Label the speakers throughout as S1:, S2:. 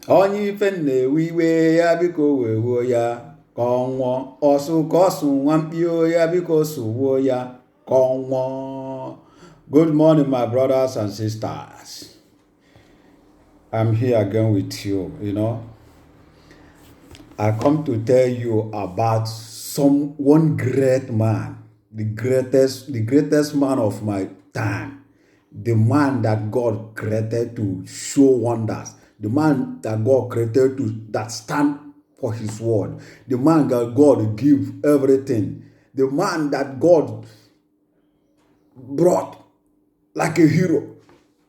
S1: onye ife na-ewe iwe ya biko wewuo ya ka ọ nwụọ, ọsụ ka ọ sụ nwa mkpio ya biko sụwuo ya ka ọ nwụọ. Good morning, my brothers and sisters. I'm here again with you. I come to tell you about one great man, the greatest man of my time, the man that God created to show wonders, the man that God created that stand for his word, the man that God give everything, the man that God brought like a hero,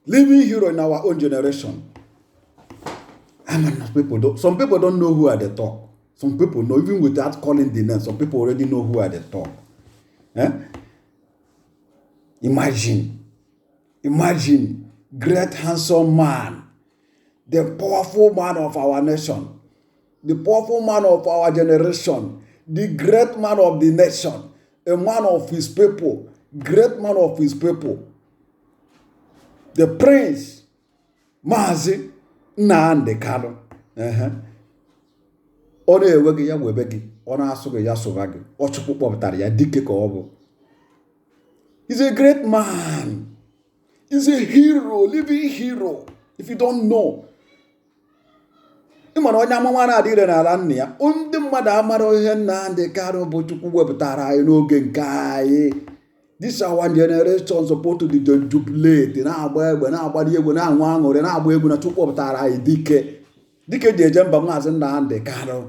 S1: living hero in our own generation. Some people don't know who are the talk. Some people know, even without calling the name, some people already know who are the talk. Imagine, great handsome man, the powerful man of our nation, the powerful man of our generation, the great man of the nation, a man of his people, great man of his people, the prince, Mazi Nnamdi Kanu. Ọ na-ewe gị ya webe gị, ọ na-asụ gị ya sụba gị, ọ Chukwu kpọpụtara ya dike ka ọ bụ. He's a great man. He's a hero, living hero. If you don't know. Ị mara onye amụma na-adịrị n'ala nna ya. Ndị mmadụ amara ihe Nnamdi Kanu bụ Chukwu wepụtara anyị n'oge nke anyị. This our generation supposed to be jubilate, na-agba egbe, na-agbali egwu, na-anwụ aṅụrị, na-agba egwu na Chukwu wepụtara anyị dike. Dike ji eje mba Maazị Nnamdi Kanu.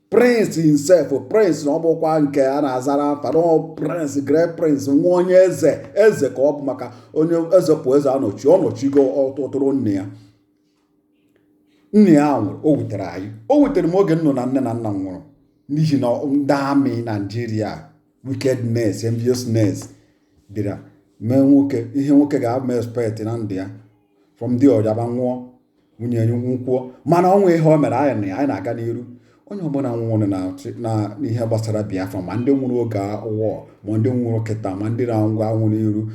S1: Prince himself, prince na ọ bụkwa nke a na-azara afa, no prince, great prince, nwa onye eze ka ọ bụ, maka onye eze pụ eze ọnọchigo ọtụtụrụ nne ya. Nne ya nwụrụ, o wutere anyị. O wutere m oge nnụ na nne na nna nwụrụ n'ihi na ndị amị Nigeria, wickedness, enviousness bịara mee ihe nwoke ga-abụ expect na ndụ ya, from the ọjaba nwụọ, nwunye nkwuo, mana ọnwa ihe o mere anyị na-aga n'iru. Onye ọbụla nwụrụ na ihe gbasara Biafra, ma ndị nwụrụ oge ụwa, ma ndị nwụrụ kịta, ma ndị na-anwụ anwụ n'iru,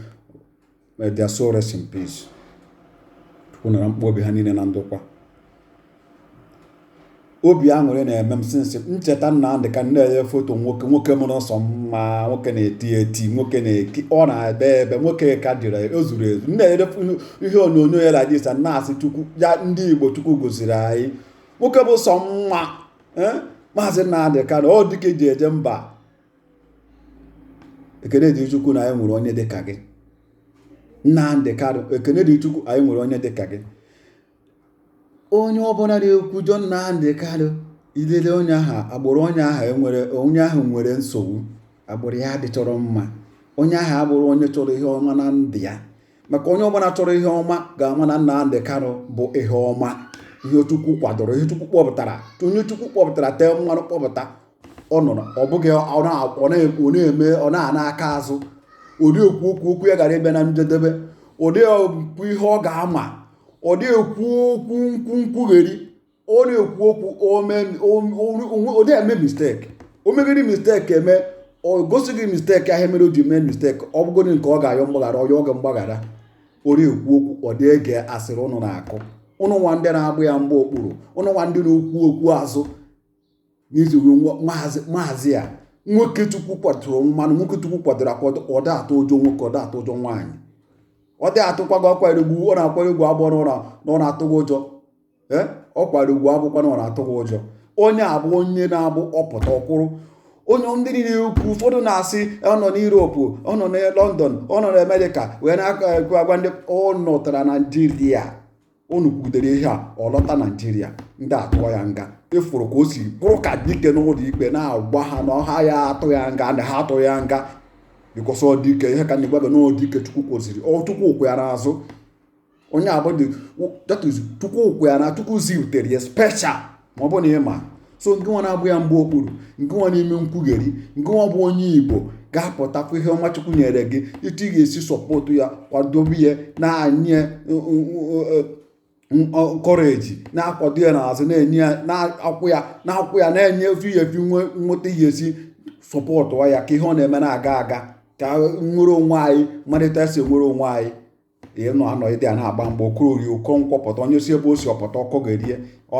S1: may their soul rest in peace. Chukwu nara mkpa obi ha niile na ndokwa. Obi aṅụrị na-eme m sinsi ncheta Nnamdi Kanu na-enye foto nwoke mụrụ nsọ mma, nwoke na-eti, nwoke na-eki, ọ na-ebe ebe, nwoke ka dịrị o zuru ezu. Na-ere ihe onyonyo ya like this, na-asị Chukwu ya, ndị Igbo Chukwu goziri anyị. Nwoke bụ sọ mma. Maazị Nnamdi Kanu, ọ dike ji eje mba. Ekene dị Chukwu na anyị nwere onye dịka gị. Nnamdi Kanu, ekene dị Chukwu anyị nwere onye dịka gị. Onye ọbụla na-ekwujọ Nnamdi Kanu, ilele onye ahụ, agbụrụ onye ahụ nwere nsogbu, agbụrụ ya adịchọrọ mma. Onye ahụ abụrụ onye chọrọ ihe ọma na ndụ ya, maka onye ọbụla chọrọ ihe ọma ga-ama na Nnamdi Kanu bụ ihe ọma, ihe Chukwu kwadoro, ihe Chukwu kpọpụtara. Onye Chukwu kpọpụtara tee mmanụ kpọpụta, ọ nọrọ, ọ bụghị ọ na-ana aka azụ, ụdị okwu ya gara ebe na njedebe, ụdị okwu ihe ọ ga-ama, ọ dị ekwu okwu nkwugheri, ọ na-ekwu okwu ọ dị eme mistake. O megiri mistake eme, o gosighị mistake ahụ mere o ji mee mistake, ọ bụgodị nke ọ ga-ayọ mgbaghara, ọ yọọ gị mgbaghara. Ọ dị ekwu okwu, ọ dị ege asịrị ụnụ na-akụ, ụnụ nwa ndị na-agbụ ya mgba okpuru, ụnụ nwa ndị na-ekwu okwu azụ n'izu maazị a. Nwoke Chukwu kwadoro mmanụ, nwoke Chukwu kwadoro akwado, ọ dị atụ ụjọ nwoke, ọ dị atụ ụjọ nwaanyị, ọ dị atụkwago ọkwara egwu, ọ na-akwara egwu abụọ na ọ na-atụghị ụjọ. Ọ kwara egwu abụkwa na ọ na-atụghị ụjọ. Onye abụ onye na-abụ ọpụta ọkwụrụ. Onye ndị niile ekwu, ụfọdụ na-asị ọ nọ n'Europe, ọ nọ na London, ọ nọ na America, wee na-ekwu agwa ndị ọ nọtara Nigeria. Unu kwudere ihe a, ọ lọta Nigeria, ndị atụọ ya nga. Ịfụrụ ka o si bụrụ ka dike n'ụlọ ikpe na-agba ha na ọha ya atụ ya nga, ndị ha atụ ya nga. Because ọ dike, ihe ka na-egwa gị na ọ dike Chukwu kwụziri, ọ Chukwu ụkwụ ya n'azụ. Onye abụdị, that is Chukwu ụkwụ ya na Chukwu zitere ya special, ma ọ bụ na ịma. So nke nwa na-agbụ ya mgbe okpuru, nke nwa n'ime nkwugheri, nke nwa bụ onye Igbo ga-apụtakwa ihe ọma Chukwu nyere gị, etu ị ga-esi sọpọtụ ya, kwadobe ya, na-anye courage, na-akwado ya n'azụ, na-enye ya, na-akwụ ya, na-enye efi nweta ihe esi sọpọtụ ya ka ihe ọ na-eme na-aga aga, ka nwere onwe anyị, malite esi nwere onwe anyị. ịnọ anọgide ya na-agba mgbe okorori ụkọ nkwọpụta onye si ebe o si ọpụta ọkọgerie a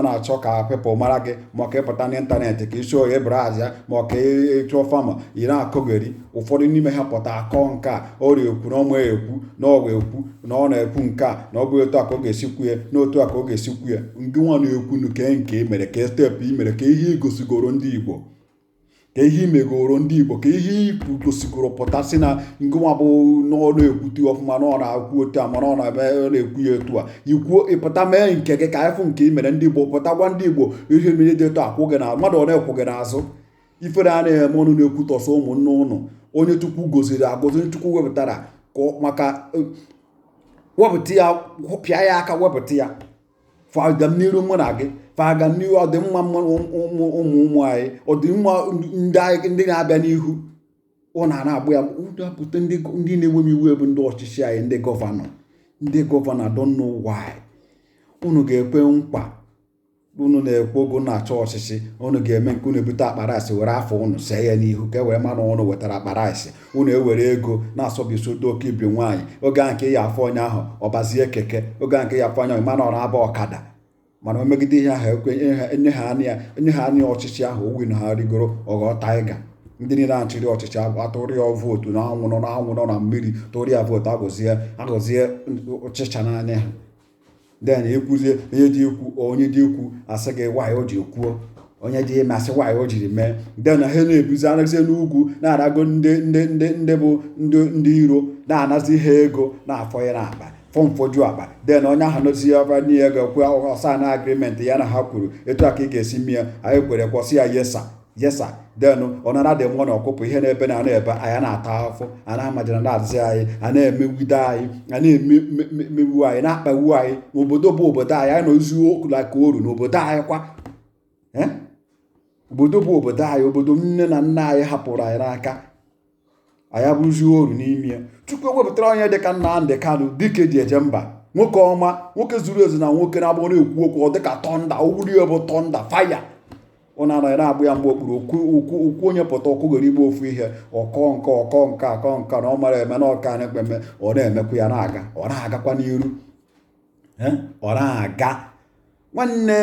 S1: na-achọ ka pepụl mara gị maka ịpụta n'ịntanetị ka isi oyi brazil ma ka ịchụọ fama ị na-akọgeri ụfọdụ n'ime ha pụta akọ nke a ọrịa ekwu na ọma ekwu na ọgwa ekwu na ọ na-ekwu nke a na ọ bụ otu a ka ọ ga-esikwu ya n'otu a ka ọ ga-esikwu ya ndị nwa na-ekwu nke imere ka steepụ imere ka ihe igosigoro ndị Igbo ka ihe imegoro ndị Igbo ka ihe igosigoro pụta si na ngụnwa bụ n'ọnụ ekwute ọfụma na ọ na-akwụ otu a mana ọ na-ekwu ya etu a ikwuo ịpụta mee nke gị ka ịfụ nke imere ndị Igbo pụta gwa ndị Igbo ihe mere dị etu akwụ gị na mmadụ ọ na-ekwu gị n'azụ ifere a na-eme ọnụ na-ekwutọsọ ụmụnne ụnụ onye Chukwu goziri agozi onye Chukwu wepụtara maka wepụta ya pịa ya aka wepụta ya fagam n'iru mụ na gị fagam n'ihu ọdịmma ụmụ anyị ọdịmma ndị na-abịa n'ihu ọ na-agbụ ya ụdapụta ndị na-enwe m iwu bụ ndị ọchịchị anyị ndị gọvanọ don't know why unu ga-ekwe nkwa unu na-ekwe ogo na-achọ ọchịchị unu ga-eme nke unu ebute akpa rice were afọ unu see ya n'ihu ka e were mana unu wetara akpa rice unu ewere ego na-asọbisi odo oke ibi nwaanyị oge a nke ya afọ onye ahụ ọbazie keke oge a nke ya afọ onye ahụ mana ọ na-aba ọkada mana omegide ihe ahụ enye ha anya ọchịchị ahụ owi na ha rigoro ọghọ taiga ndị niile na-achịrị ọchịchị atụrụ ya vootu na anwụ nọ na mmiri tụrụ ya vootu agọzie ọchịcha n'anya ha den ekwuzie onye dị ikwu asị gị nwaanyị o ji kwuo onye dị ime asị nwaanyị o jiri mee den ha na-ebuzi anazie n'ugwu na-anago ndị bụ ndị iro na-anazi ha ego na-afọ ya n'akpa fọmfoju akpa den onye ahụ nozi ebe n'ihe ego kwe ọsa na agrimenti ya na ha kwuru etu a ka ị ga-esi mie anyị kwere kwọsị ya yesa den ọnara dị nwa na ọkụpụ ihe na-ebe na ebe anyị na-ata afọ a na-amajina na-azị anyị a na-emegide anyị a na-emegbu anyị na-akpagbu anyị n'obodo bụ obodo anyị anyị nọzi okula ka oru n'obodo anyị kwa obodo bụ obodo anyị obodo nne na nna anyị hapụrụ anyị n'aka anyị abụrụzi oru n'ime ya Chukwu ewepụtara onye dịka Nnamdi Kanu dike ji eje mba nwoke ọma nwoke zuru ezu na nwoke na-abụ na-ekwu okwu ọ dịka tọnda owuri bụ tọnda faya ọ na-anọ ya na-agbụ ya mgbe okpuru okwu onye pụta ọkụgoro igbe ofu ihe ọkọ nka na ọ mara eme na ọka anyị kpeme ọ na-emekwu ya na-aga ọ na-agakwa n'iru ọ na-aga nwanne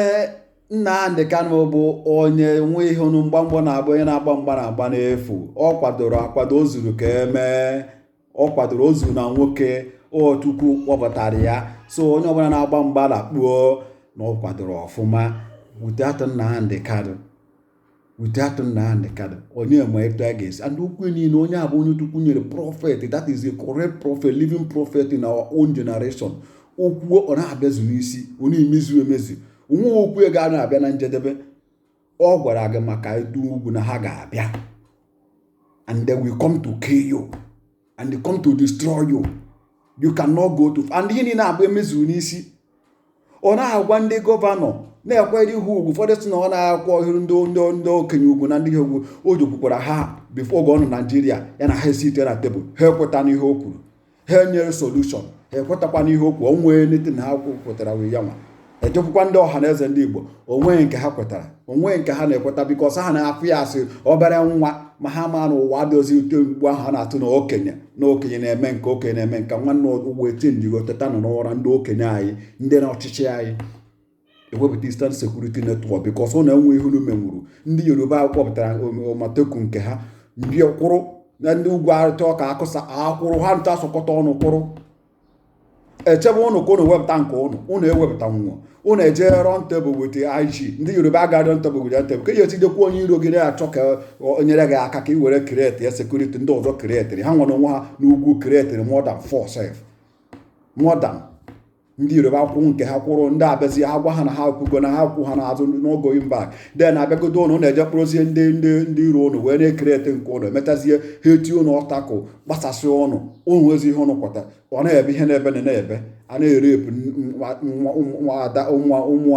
S1: Nnamdi Kanu bụ onye nwe ihe ọnụ mgbamgbọ na-agba onye na-agba mgba na-agba n'efu ọ kwadoro akwado o zuru ka emee ọ kwadoro o zuru na nwoke Chukwu kpọpụtara ya so onye ọbụla na-agba mgba na kpuo na ọ kwadoro ọfụma without Nnamdi Kanu onye ma etu a ga-esi and okwu niile onye abụ onye Chukwu nyere prophet that is a correct prophet living prophet in our own generation okwu ọ na-abịazu n'isi onye emezu onwe okwu ego a na-abịa na njedebe ọ gwara gị maka edu ugwu na ha ga-abịa and they will come to kill you and they come to destroy you. You cannot go to and ihe niile abụ emezu n'isi ọ na-agwa ndị gọvanọ na-ekwere ihu ugwu ụfọdụ si na ọ na-akwọ ihu ndị okenye ugwu na ndị ihe ugwu o jokwukwara ha bifo oge ọ nọ Naijiria ya na ha esite na tebụl ha ekweta n'ihe o kwuru ha nyere solushọn ha ekwetakwa n'ihe o kwuru o nwee nete na ha kwetara wee ya nwa ejekwukwa ndị ọha na eze ndị Igbo onweghị nke ha kwetara onweghị nke ha na-ekweta bikọs ha na-afụ ya asị obere nwa ma ha ma na ụwa dozi ute mgbu ahụ ha na-atụ na okenye na-eme nke okenye na-eme nke nwanne ụgbọ etinjigo teta nọ n'ụra ndị okenye anyị ndị na ọchịchị anyị ewepụta Eastern Security Network bikọs ọ na-enwe ihe unu menwuru ndị Yoruba kpọpụtara omateku nke ha ndị kwụrụ na ndị ugwu arụta ọka akụsa akwụrụ ha nta sọkọta ọnụ kwụrụ echebe ụnụ ka ụnụ wepụta nke ụnụ ewepụta nwụọ ụnụ eje rọn tebụl wete IG ndị Yoruba agaghị rọn tebụl wete tebụl ka ihe etidekwa onye iro gị na-achọ ka o nyere gị aka ka ị were kreti ya sekuriti ndị ọzọ kreetịrị ha nwere onwe ha n'ugwu kreetịrị more than 4 ndị Yoruba kwụrụ nke ha kwụrụ ndị abịazi ha gwa ha na ha kwugo na ha kwụ ha n'azụ n'ogo mbak de na-abịagodo ụnụ na-eje kpụrụzie ndị iro ụnụ wee na-ekreti nke ụnụ emetazie ha eti ụnụ ọtakụ gbasasị ụnụ ezi ihe ụnụ kwata ọ na-ebe ihe na-ebe na-ebe a na-erepụ ụmụ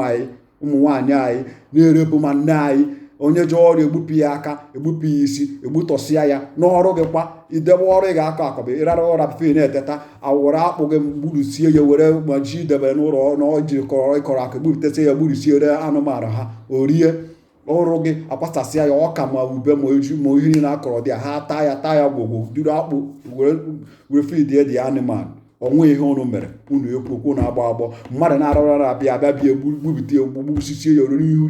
S1: nwaanyị anyị na-erepụ ma nne anyị onye ji ọrụ egbupụ ya aka egbupụ ya isi egbutọsịa ya n'ọrụ gị kwa idebe ọrụ ị ga-akọ akọba ịrara ụra fe na-eteta awụrụ akpụ gị gburusie ya were ma ji debere n'ụlọ na ọ jiri ịkọrọ aka gbupụtasị ya gburusiere anụmanụ ha orie ọrụ gị akwasasịa ya ọka ma ube ma eju ma ihe niile akọrọ dị ha taa ya gwogwo duru akpụ were feed the animal onwe ihe unu mere unu ekwu na-agba agbọ mmadụ na-arara abịa bịa gbubite gbugbusisie ya oriri ihu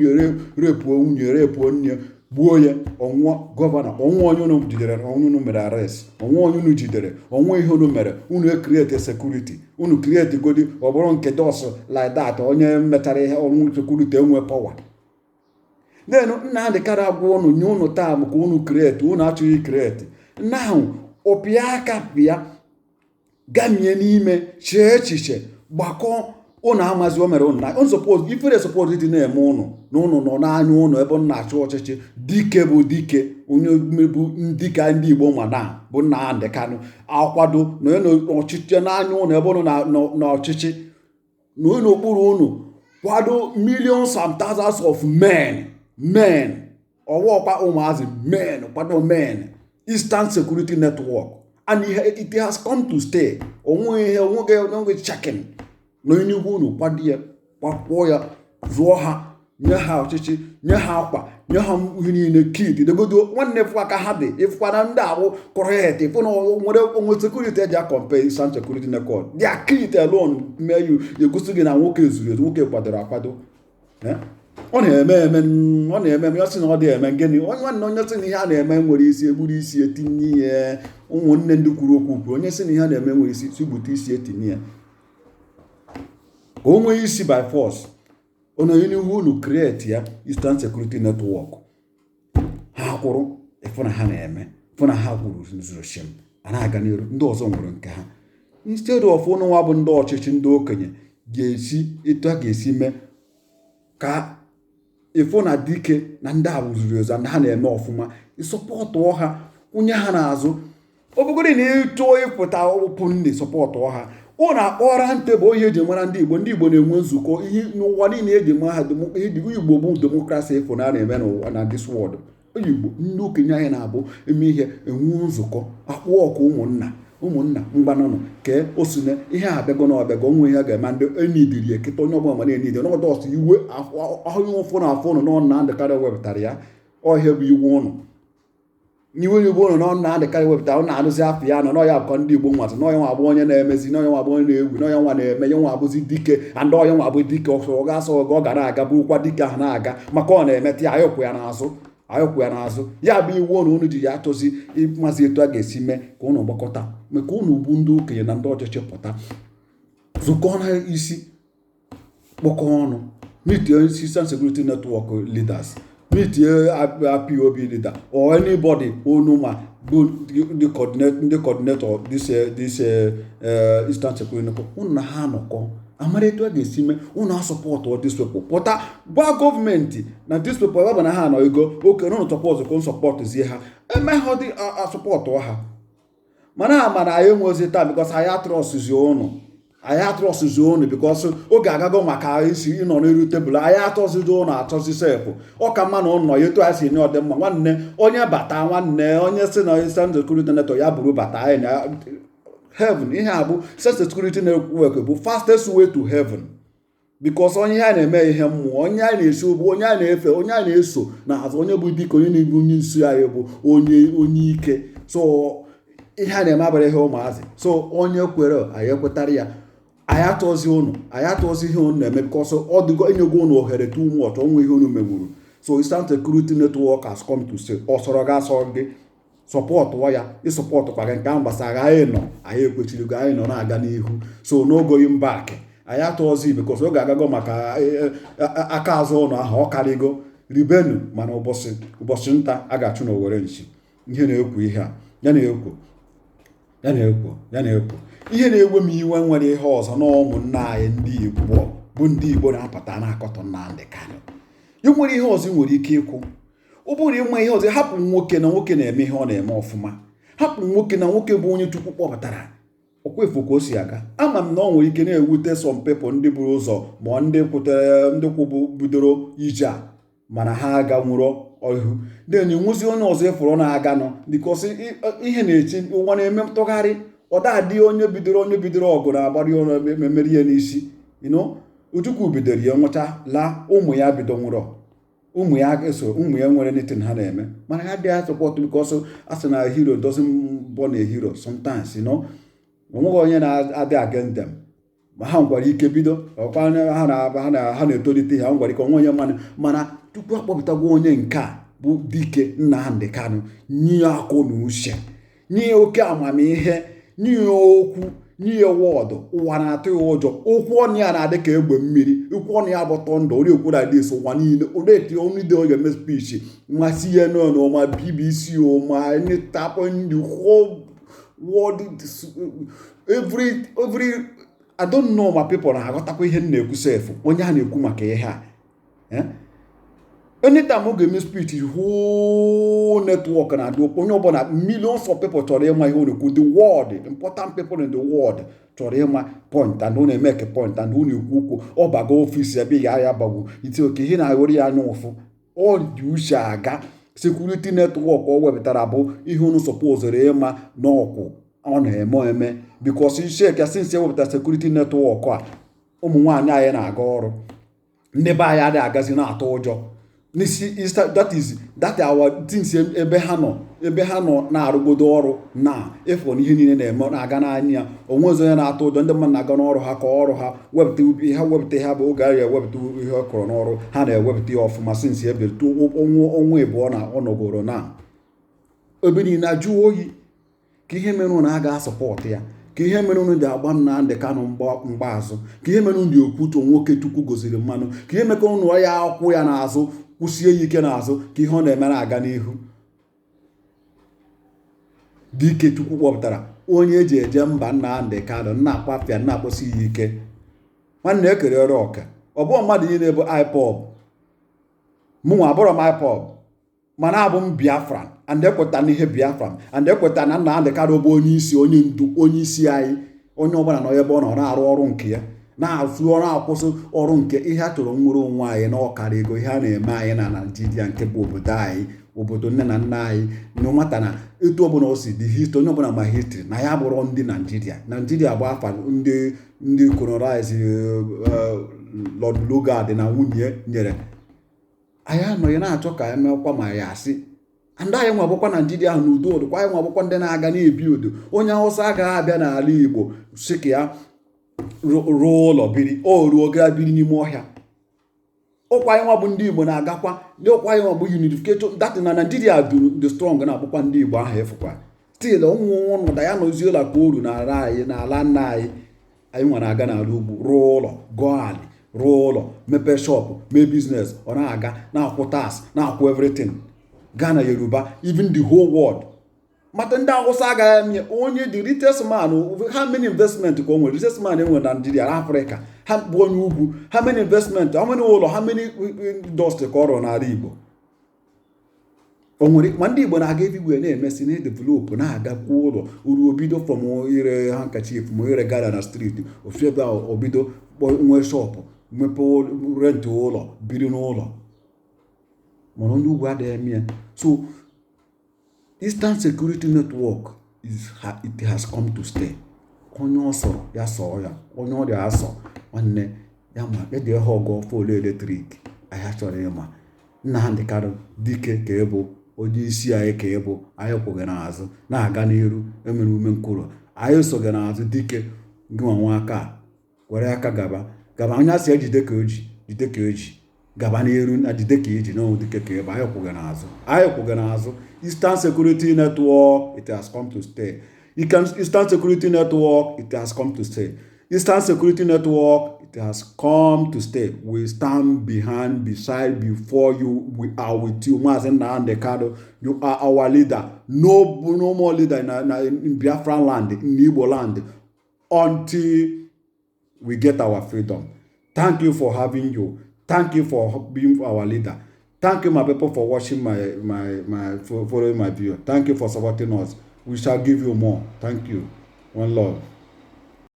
S1: repuo nwunye repuo nne gbuo ya ọnwụọ gọvanọ ọnwụ onye unu jidere onye unu mere arrest ọnwụ onye unu jidere ọnwụ ihe unu mere unu create security unu create godi ọ bụrụ nke dos like that onye metara ihe ọnwụ security enwe power nenu Nnamdi Kanu agwa unu nye unu taa ka unu create unu achọghị create now ọpịa aka pịa gamie n'ime chee echiche gbakọ unu amazi o mere unu na ifere suppose dị na-eme unu na unu nọ n'anya unu ebe nna achị ọchịchị dike bụ dike onye mebu dịka ndị Igbo mana bụ Nnamdi Kanu akwado na onye n'ọchịchị n'anya unu ebe unu na ọchịchị na onye n'okpuru unu kwado millions and thousands of men ọwọkwa ụmụazị kwado men Eastern Security Network and it has come to stay onwe checking na onye igwe unu kwado ya kwakpọọ ya zụọ ha nye ha ọchịchị nye ha akwa nye ha ihe niile kit degodo nwanne fụ aka ha dị ịfụkwana ndị ahụ correct ịfụ na nwere onwe security eji compare Eastern Security Network their kit alone mee you egosi gị na nwoke zuru ezu nwoke kwadoro akwado ọ na-eme ya sị na ọ dị eme gịnị onye sị na ihe a na-eme nwere isi egburu isi etinye ya ụmụnne ndị kwuru okwu onye sị na ihe a na-eme nwere isi sigbute isi etinye ya ka o nwee isi by force onye n'ihu unu create ya Eastern Security Network ha kwụrụ ịfụ na ha na-eme fụ na ha kwuru zuru shim a na-aga n'iru ndị ọzọ nwere nke ha instead of ụnụ nwa bụ ndị ọchịchị ndị okenye ga-esi etu a ga-esi mee ka ịfụ na dike na ndị a zuru ezu na ha na-eme ọfụma ịsọpọtụ ha kwụnye ha n'azụ ọbụgodi na ịchọ ịpụta ụpụ ndị sọpọtụ ha ọ na-akpọra ntị bụ ihe eji mara ndị Igbo na-enwe nzukọ ihe n'ụwa niile eji mara ha Igbo bụ demokrasi efu na na-eme n'ụwa na this world Igbo ndị okenye anyị na-abụ eme ihe enwe nzukọ akpụ ọkụ ụmụnna mgbanụnụ ka o si na ihe abịago na ọbịago onwe ihe ga-eme ndị enidiri ekịta onye ọbụla mana enidi n'ọdọs iwe ahụghị ụfụ na afụ ụnụ na Nnamdi Kanu wepụtara ya ọhịa bụ iwe ụnụ n'iwe Igbo ụnụ na Nnamdi Kanu wepụtara na-arụzi afọ ya nọ n'ọya akọ ndị Igbo nwatụ n'ọya nwa abụ onye na-emezi n'ọya nwa abụ onye na-egwu n'ọya nwa na-eme ya nwa abụzi dike and ọya nwa abụ dike ọ ga-asọ ọ ga na-aga bụrụkwa dike ahụ na-aga maka ọ na-emeta ya ayọkwụ ya n'azụ ya bụ iwu unu ji ya achọzi ịmazi etu a ga-esi mee ka unu gbakọta maka unu bụ ndị okenye na ndị ọchịchị pụta zụkọ na isi kpọkọ ọnụ meet Eastern Security Network leaders meet POB leader or anybody unu ma bụ ndị coordinator this Eastern Security Network unu na ha nọkọ amara etu a ga-esi mee unu asọpọtụ dis people pụta gwa gọọmenti na dis people ebe na ha nọ ego oke n'ụlọ tọpọzụ ka nsọpọtụzie ha eme ha dị asọpọtụ ha mana ha mana anyị enwezi taa bikọs anyị atụrọsụzi unu bikọs oge agago maka isi ịnọ n'elu tebụl anyị atọzizi unu achọzi sefụ ọka mma na ụnọ ya etu anyị si nye ọdịmma nwanne onye bata nwanne onye si na Eastern Security Network ya bụrụ bata anyị na heaven ihe a bụ Eastern Security Network bụ fastest way to heaven because onye ha na-eme ihe mmụọ onye a na-esi ụgbọ onye a na-efe onye a na-eso na azụ onye bụ dike onye na-ebu onye nso anyị bụ onye ike so ihe a na-eme abara ihe ụmụazị so onye kwere anyị ekwetara ya anyị atọzi ihe unu na-eme because ọ dịgo enyego unu ohere too much onwe ihe unu menwuru so Eastern Security Network has come to say ọ sọrọ gị asọ gị sọpọtụ ya ịsọpọtụ kwa nke ahụ gbasara anyị ekwechirigo anyị nọ na-aga n'ihu so n'ogoghị mbak anyị atọzi because oge agago maka aka azụ ụlọ ahụ ọ karịgo ribenu mana ụbọchị nta a ga-achụ na Owere nchi ihe na-ekwu ihe a ya na-ekwu ihe na-ewe m iwe nwere ihe ọzọ na ụmụnna anyị ndị Igbo bụ ndị Igbo na-apụta na-akọtọ Nnamdi Kanu ị nwere ihe ọzọ ị nwere ike ịkwụ ọ bụrụ ịma ihe ọzọ hapụ nwoke na nwoke na-eme ihe ọ na-eme ọfụma hapụ nwoke na nwoke bụ onye Chukwu kpọpụtara okwefu ka o si aga ama m na ọ nwere ike na-ewute some people ndị buru ụzọ ma ndị bidoro ije a mana ha aga nwụrụ ọhụ then nwụzi onye ọzọ ịfụrụ na-aga nọ because ihe na-echi ụwa na-eme ntụgharị ọ dadị onye bidoro ọgụ na-agbara ọnụ memeri ihe n'isi Ojukwu bidoro ya nwụcha la ụmụ ya bido nwụrụ ụmụ ya nwere anything ha na-eme mana ha dị support because asị na hero doesn't born a hero sometimes, you know, onweghị onye na-adị against them ma ha nwere ike bido ọkwa ha na-etolite ha nwere ike onwe onye mana tupu akpọpụtagwa onye nke a bụ dike Nnamdi Kanu, nye akụ na uche, nye oke amamihe, nye okwu, nye wọdụ, ụwa na-atụ ya ụjọ, okwu ọnụ ya na-adị ka egbe mmiri, okwu ọnụ ya bụ tọndọ, onye okwu na-adị eso ụwa niile, onye ọnụ ide oge eme speech ma CNN ma BBC ma anytapụ the whole world, every I don't know ma people na-aghọtakwa ihe m na-ekwu sef, onye a na-ekwu maka ihe a anytime ọ ga-eme speech whole network na-adị onye ọbụla, millions of people chọrọ ịma ihe ọ na-ekwu, the world, important people in the world chọrọ ịma point and ọ na-emeke point and ọ na-ekwu okwu, ọ bago ọfisi ebe ya bagwu iti oke ihe na-aghọrọ ya anya ụfụ, ọ dị uche aga. Security network ọ wepụtara bụ ihe unu sọpozere ịma n'ọkwụ ọ na-eme because ishek ya since ewepụtara security network a, ụmụ nwaanyị anyị na-aga ọrụ, ndị be anyị adịghị agazi na-atụ ụjọ n'isi, that our things ebe ha nọ na-arụgodo ọrụ na efu na ihe niile na-eme na-aga n'anya ya, onwezi onye na-atụ ụjọ, ndị mmadụ na-aga n'ọrụ ha ka ọrụ ha wepụta ha bụ oge a ewepụta ihe ọ kọrọ n'ọrụ ha na-ewepụta ya ọfụma since ebe ọnwa ịbụọ na ọnọgoro na ebe niile ajụ oyi. Ka ihe mere unu aga sọpọtụ ya, ka ihe mere unu dị agba Nnamdi Kanu mgbaazụ, ka ihe mere unu dị okwuto nwoke Chukwu goziri mmanụ, ka ihe mekọ unu ya akwụ ya n'azụ, kwụsie ya ike n'azụ, ka ihe ọ na-eme na-aga n'ihu. Dike Chukwu kpọpụtara onye eji eje mba Nnamdi Kanu, na-akpafịa na-akpọsi ya ike, nwanne ekere ọrụ ọka. Ọ bụghị mmadụ niile bụ IPOB, mụnwa abụrọ m IPOB, mana abụ m Biafran and ekweta n'ihe Biafran and ekweta na Nnamdi Kanu bụ onye isi, onye ndu, onye isi anyị, onye ọbụla nọ ebe ọ nọ na-arụ ọrụ nke ya, na-azụ ọrụ akwụsị ọrụ nke ihe a chọrọ nwere onwe anyị na ọkara ego ihe a na-eme anyị na Naịjirịa nke bụ obodo anyị, obodo nne na nna anyị, na nwata na etu ọbụla o si dị history, onye ọbụla ma history na ya bụrụ ndị Naịjirịa bụ afa ndị colonize Lord Lugard na nwunye nyere anyị, anọghị na-achọ ka emekwa ma ya asị ndị anyị nwabụkwa Naịjirịa ahụ n'udo ụdịkwa anyị nwabụkwa ndị na-aga na-ebi udo. Onye Hausa agaghị abịa n'ala Igbo sị ka ya ruo ụlọ biri, o ruo oge biri n'ime ọhịa. Ọkwa anyị nwa bụ ndị Igbo na-agakwa ndị ọkwa anyị nwa bụ unification dat na Naịjirịa dị strong na-abụkwa ndị Igbo ahụ efukwa stil ọnwụ ọnọdụ ya nọziela ka oru n'ala anyị n'ala nna anyị. Anyị nwere aga n'ala ugwu rụọ ụlọ, gụọ alị, rụọ ụlọ, mepee shọpụ, mee biznes, ọ na-aga na-akwụ tax, na-akwụ everything. Ghana, Yoruba, even the whole world. Mata ndị Hausa agaghị eme onye the richest man, how many investment ka o nwere, richest man enwere na Nigeria, Africa, ha bụ onye ugwu, how many investment, how many ụlọ, how many industry ka ọ rụrụ n'ala Igbo. O nwere ma ndị Igbo na-aga everywhere na-emesi na develop na-aga kwuo ụlọ uru obido from ire handkerchief ma ire gala na street ofu ebe obido nwee shọpụ, mepee rent ụlọ, biri n'ụlọ. Mana ndị ugwu adịghị eme ya. So Eastern Security Network it has come to stay. Onye ọ sọrọ ya sọọ ya, onye ọ dị asọ nwanne ya ma ede ha ọgọ folu eletrik anyị chọrọ ịma. Nnamdi Kanu dike ka ịbụ, onye isi anyị ka ịbụ, anyị kwụghị n'azụ na-aga n'iru, emere ume nkwụrụ, anyị soghị n'azụ dike gị nwa aka were aka gaba onye asị ejide ka oji gaba n'iru na jide ka iji na dike ka ịbụ, anyị kwụghị n'azụ. Eastern Security Network, it has come to stay. Eastern Security Network, it has come to stay. Eastern Security Network, it has come to stay. We stand behind, beside, before you. We are with you. Mazi Nnamdi Kanu, you are our leader. No more leader in Biafran land, in Igbo land, until we get our freedom. Thank you for having you. Thank you for being our leader. Thank you, my people, for watching following my video. Thank you for supporting us. We shall give you more. Thank you. One love.